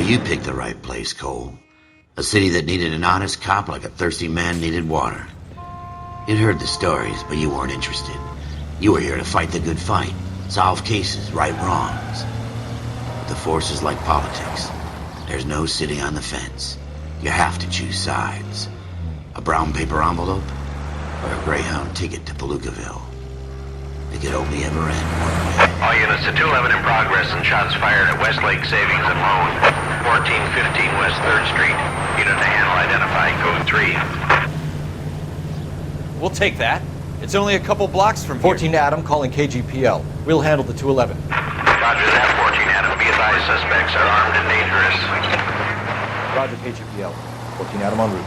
you picked the right place, Cole. A city that needed an honest cop like a thirsty man needed water. You'd heard the stories, but you weren't interested. You were here to fight the good fight, solve cases, right wrongs. But the force is like politics. There's no sitting on the fence. You have to choose sides. A brown paper envelope, or a Greyhound ticket to Palookaville. It could only ever end one way. All units to 211 in progress and shots fired at Westlake Savings and Loan, 1415 West 3rd Street. Unit to handle identifying code 3. We'll take that. It's only a couple blocks from here. 14 Adam calling KGPL. We'll handle the 211. Roger that, 14 Adam. Be advised, suspects are armed and dangerous. Roger, KGPL. 14 Adam en route.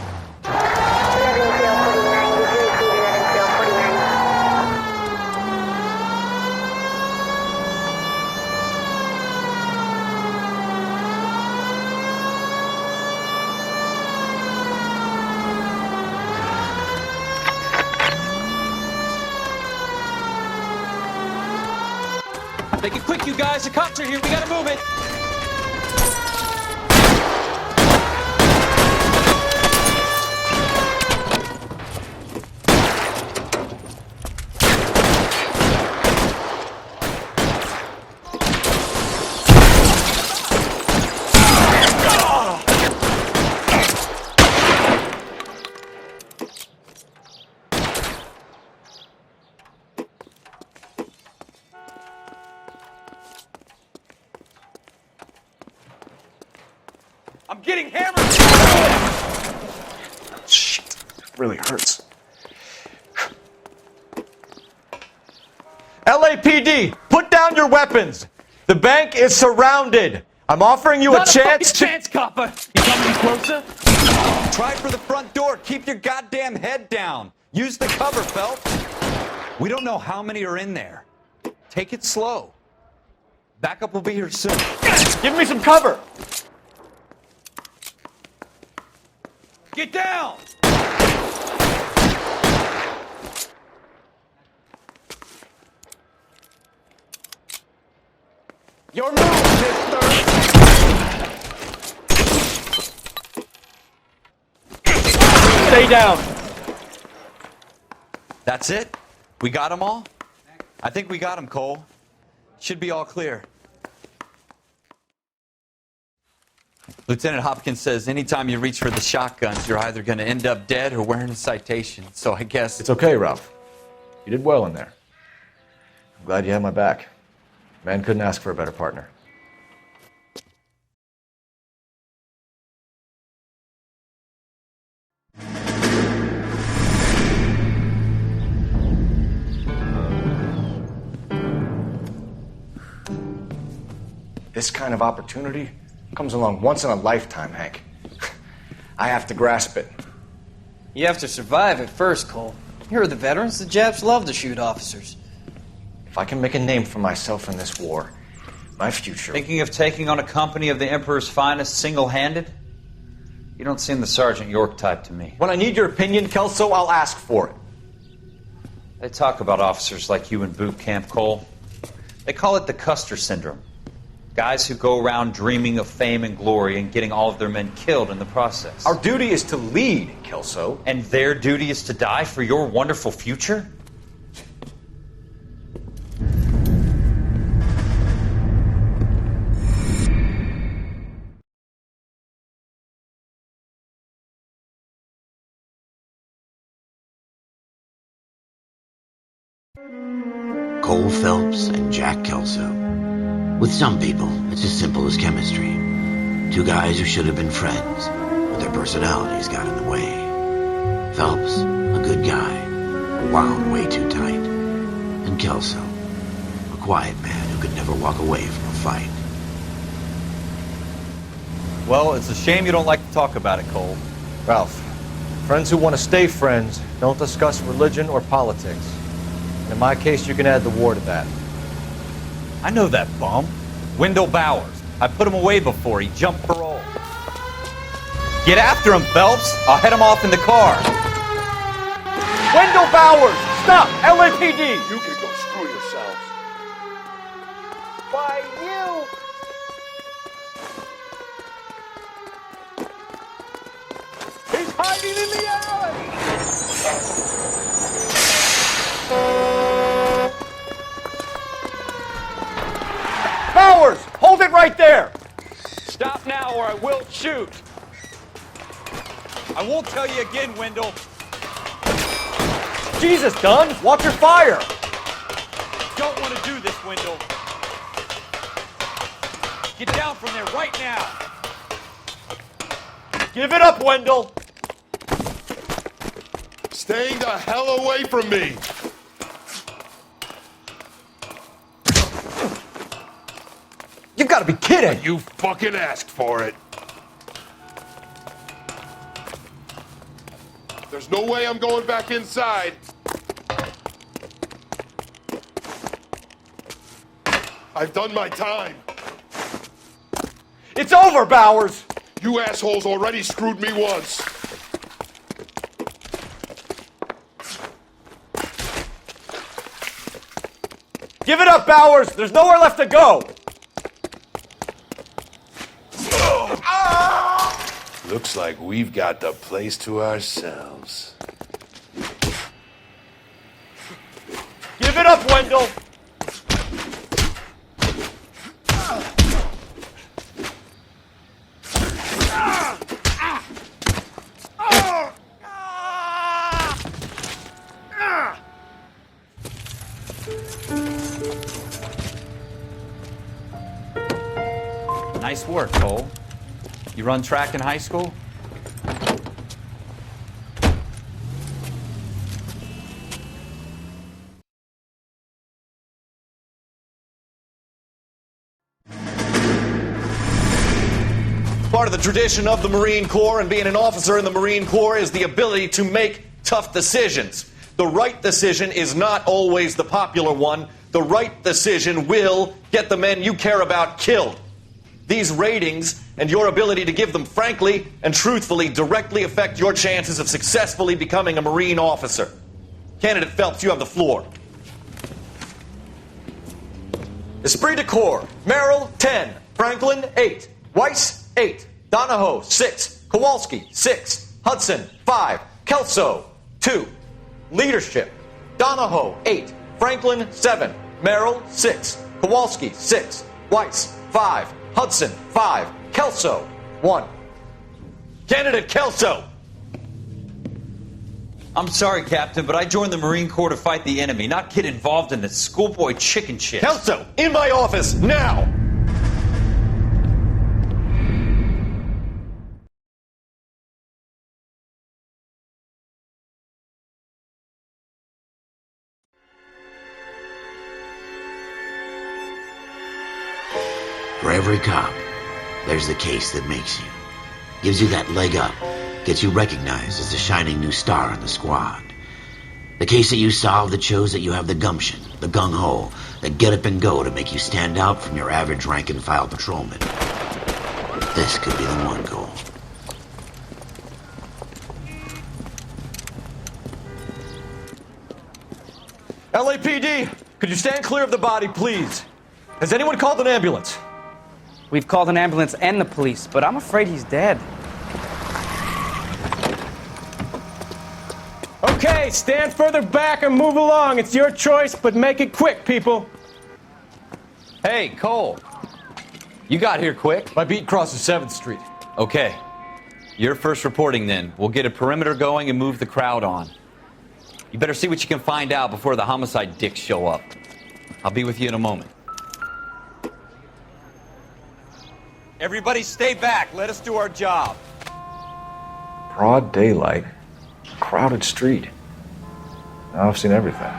Make it quick, you guys. The cops are here. We gotta move it. I'm getting hammered! Shit. Really hurts. LAPD, put down your weapons. The bank is surrounded. I'm offering you a chance to... chance, copper! You coming closer? Try for the front door. Keep your goddamn head down. Use the cover, Phelps. We don't know how many are in there. Take it slow. Backup will be here soon. Give me some cover. Get down! Your move, mister. Stay down. That's it? We got them all? I think we got them, Cole. Should be all clear. Lieutenant Hopkins says anytime you reach for the shotguns, you're either going to end up dead or wearing a citation. So I guess... It's okay, Ralph. You did well in there. I'm glad you had my back. Man couldn't ask for a better partner. This kind of opportunity comes along once in a lifetime, Hank. I have to grasp it. You have to survive it first, Cole. Here are the veterans. The Japs love to shoot officers. If I can make a name for myself in this war, my future... Thinking of taking on a company of the Emperor's finest single-handed? You don't seem the Sergeant York type to me. When I need your opinion, Kelso, I'll ask for it. They talk about officers like you in boot camp, Cole. They call it the Custer Syndrome. Guys who go around dreaming of fame and glory and getting all of their men killed in the process. Our duty is to lead, Kelso. And their duty is to die for your wonderful future? Cole Phelps and Jack Kelso. With some people, it's as simple as chemistry. Two guys who should have been friends, but their personalities got in the way. Phelps, a good guy, wound way too tight. And Kelso, a quiet man who could never walk away from a fight. Well, it's a shame you don't like to talk about it, Cole. Ralph, friends who want to stay friends don't discuss religion or politics. And in my case, you can add the war to that. I know that bum. Wendell Bowers. I put him away before. He jumped parole. Get after him, Phelps. I'll head him off in the car. Wendell Bowers! Stop! LAPD! You can go screw yourselves. Why, you... fucking in the alley! Bowers, hold it right there! Stop now or I will shoot. I won't tell you again, Wendell. Jesus, Dunn, watch your fire! Don't want to do this, Wendell. Get down from there right now. Give it up, Wendell! Staying the hell away from me! You've got to be kidding! You fucking asked for it. There's no way I'm going back inside. I've done my time. It's over, Bowers! You assholes already screwed me once. Give it up, Bowers! There's nowhere left to go! Looks like we've got the place to ourselves. Give it up, Wendell! Nice work, Cole. You run track in high school? Part of the tradition of the Marine Corps and being an officer in the Marine Corps is the ability to make tough decisions. The right decision is not always the popular one. The right decision will get the men you care about killed. These ratings and your ability to give them frankly and truthfully directly affect your chances of successfully becoming a Marine officer. Candidate Phelps, you have the floor. Esprit de Corps, Merrill, 10. Franklin, 8. Weiss, 8. Donahoe, 6. Kowalski, 6. Hudson, 5. Kelso, 2. Leadership, Donahoe, 8. Franklin, 7. Merrill, 6. Kowalski, 6. Weiss, 5. Hudson, 5. Kelso, 1. Candidate Kelso! I'm sorry, Captain, but I joined the Marine Corps to fight the enemy, not get involved in this schoolboy chicken shit. Kelso, in my office, now! For every cop, there's the case that makes you. Gives you that leg up. Gets you recognized as the shining new star in the squad. The case that you solve that shows that you have the gumption, the gung-ho, the get up and go to make you stand out from your average rank-and-file patrolman. This could be the one, Cole. LAPD, could you stand clear of the body, please? Has anyone called an ambulance? We've called an ambulance and the police, but I'm afraid he's dead. Okay, stand further back and move along. It's your choice, but make it quick, people. Hey, Cole. You got here quick. My beat crosses 7th Street. Okay. You're first reporting then. We'll get a perimeter going and move the crowd on. You better see what you can find out before the homicide dicks show up. I'll be with you in a moment. Everybody stay back. Let us do our job. Broad daylight. Crowded street. Now I've seen everything.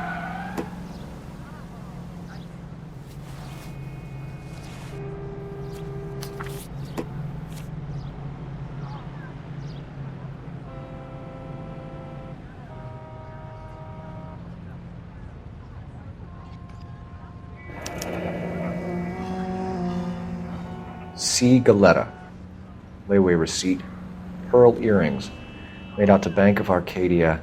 C. Galetta. Layaway receipt. Pearl earrings. Made out to Bank of Arcadia.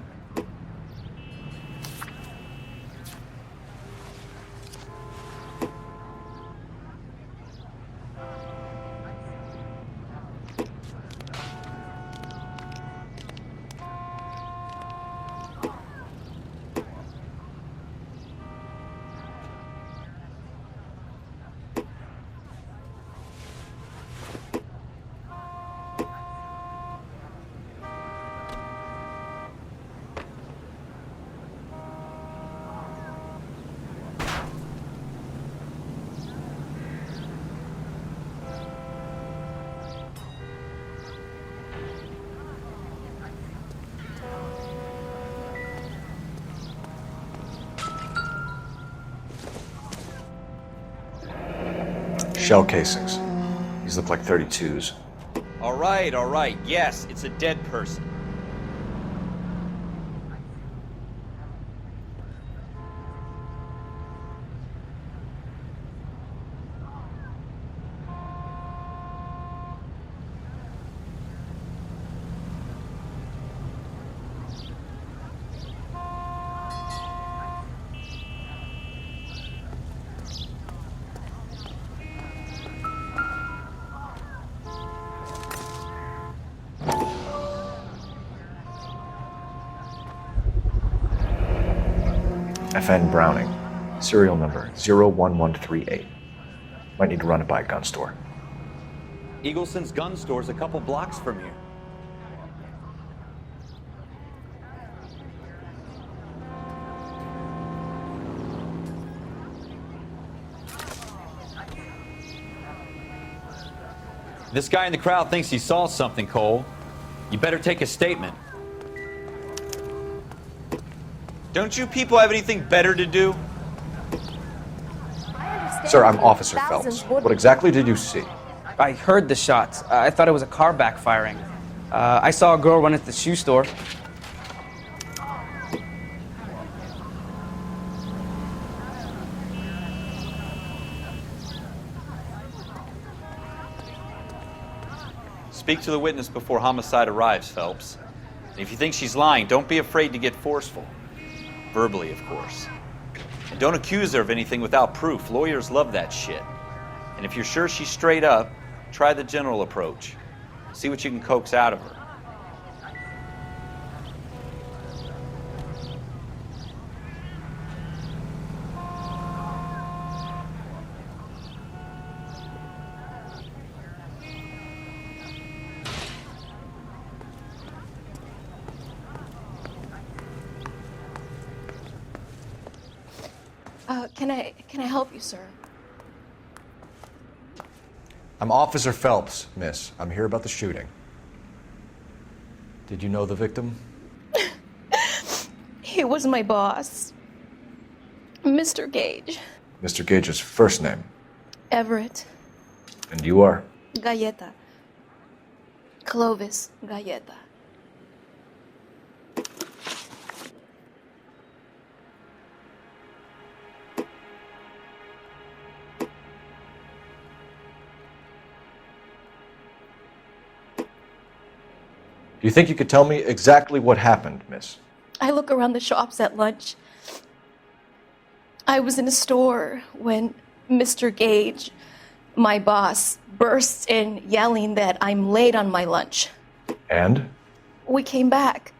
Shell casings. These look like 32s. All right. Yes, it's a dead person. FN Browning. Serial number 01138. Might need to run it by a gun store. Eagleson's gun store's a couple blocks from here. This guy in the crowd thinks he saw something, Cole. You better take a statement. Don't you people have anything better to do? Sir, I'm Officer Phelps. What exactly did you see? I heard the shots. I thought it was a car backfiring. I saw a girl run into the shoe store. Speak to the witness before homicide arrives, Phelps. And if you think she's lying, don't be afraid to get forceful. Verbally, of course. And don't accuse her of anything without proof. Lawyers love that shit. And if you're sure she's straight up, try the general approach. See what you can coax out of her. Can I help you, sir? I'm Officer Phelps, miss. I'm here about the shooting. Did you know the victim? He was my boss, Mr. Gage. Mr. Gage's first name. Everett. And you are? Galleta. Clovis Galleta. Do you think you could tell me exactly what happened, miss? I look around the shops at lunch. I was in a store when Mr. Gage, my boss, bursts in yelling that I'm late on my lunch. And? We came back.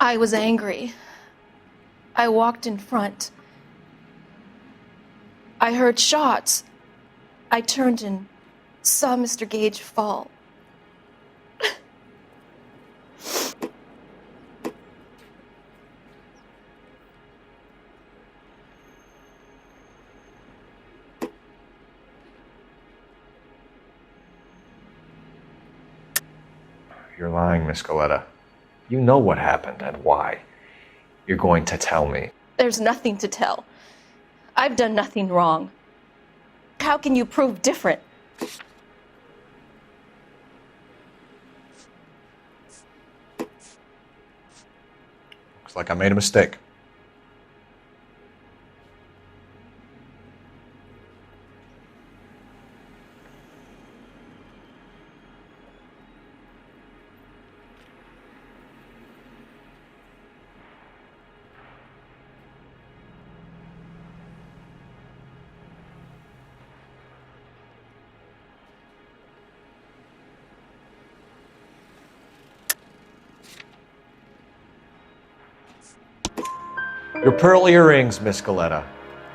I was angry. I walked in front. I heard shots. I turned and saw Mr. Gage fall. You're lying, Miss Galleta. You know what happened and why. You're going to tell me. There's nothing to tell. I've done nothing wrong. How can you prove different? Looks like I made a mistake. Your pearl earrings, Miss Galleta.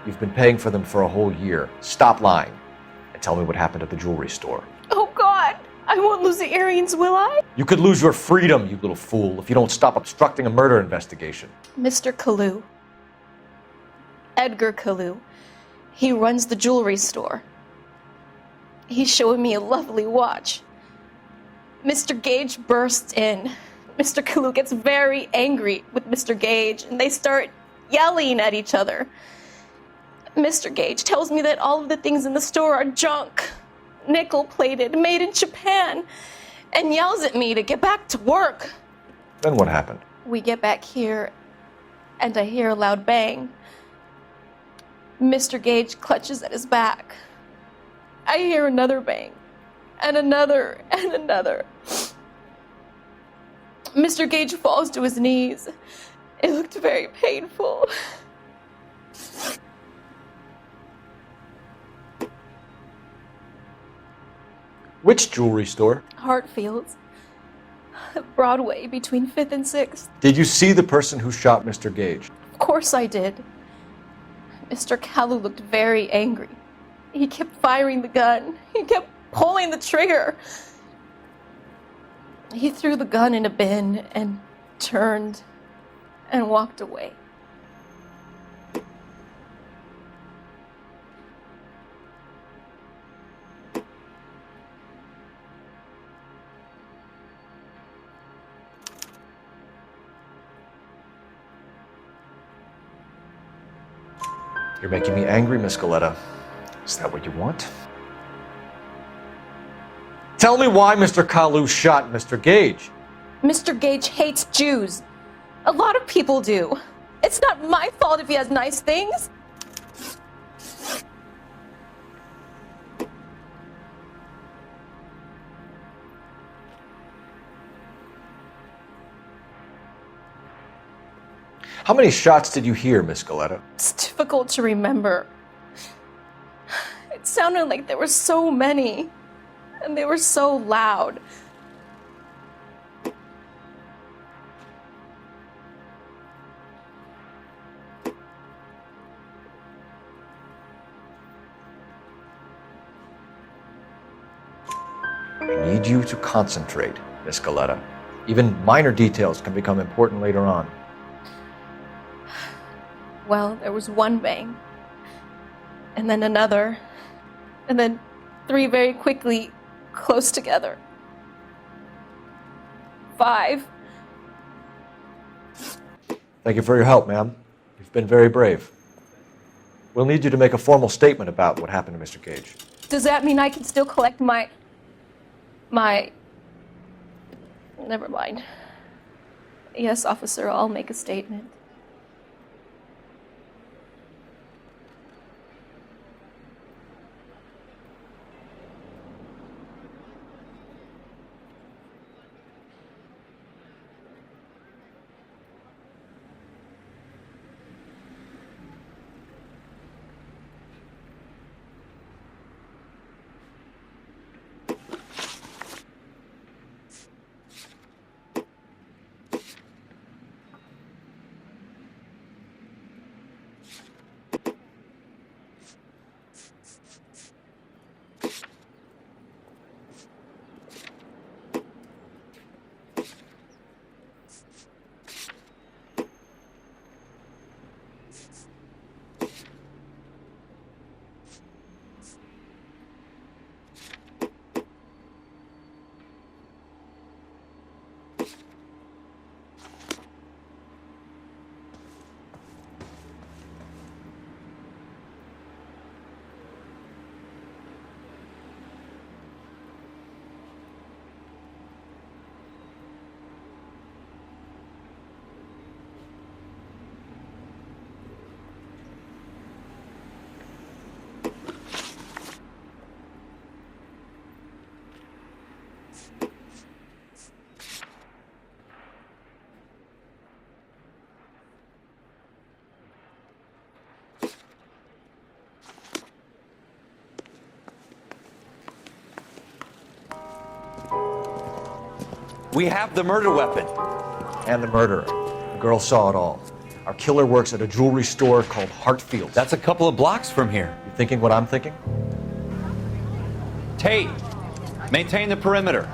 You've been paying for them for a whole year. Stop lying and tell me what happened at the jewelry store. Oh, God! I won't lose the earrings, will I? You could lose your freedom, you little fool, if you don't stop obstructing a murder investigation. Mr. Kalu. Edgar Kalu. He runs the jewelry store. He's showing me a lovely watch. Mr. Gage bursts in. Mr. Kalu gets very angry with Mr. Gage, and they start yelling at each other. Mr. Gage tells me that all of the things in the store are junk, nickel-plated, made in Japan, and yells at me to get back to work. Then what happened? We get back here, and I hear a loud bang. Mr. Gage clutches at his back. I hear another bang, and another, and another. Mr. Gage falls to his knees. It looked very painful. Which jewelry store? Hartfield's. Broadway, between 5th and 6th. Did you see the person who shot Mr. Gage? Of course I did. Mr. Kalu looked very angry. He kept firing the gun. He kept pulling the trigger. He threw the gun in a bin and turned and walked away. You're making me angry, Miss Galletta. Is that what you want? Tell me why Mr. Kalu shot Mr. Gage. Mr. Gage hates Jews. A lot of people do. It's not my fault if he has nice things. How many shots did you hear, Miss Galletta? It's difficult to remember. It sounded like there were so many, and they were so loud. I need you to concentrate, Miss Galletta. Even minor details can become important later on. Well, there was one bang, and then another, and then 3 very quickly, close together. 5. Thank you for your help, ma'am. You've been very brave. We'll need you to make a formal statement about what happened to Mr. Gage. Does that mean I can still collect my... Never mind. Yes, officer, I'll make a statement. We have the murder weapon. And the murderer. The girl saw it all. Our killer works at a jewelry store called Hartfield's. That's a couple of blocks from here. You thinking what I'm thinking? Tate, maintain the perimeter.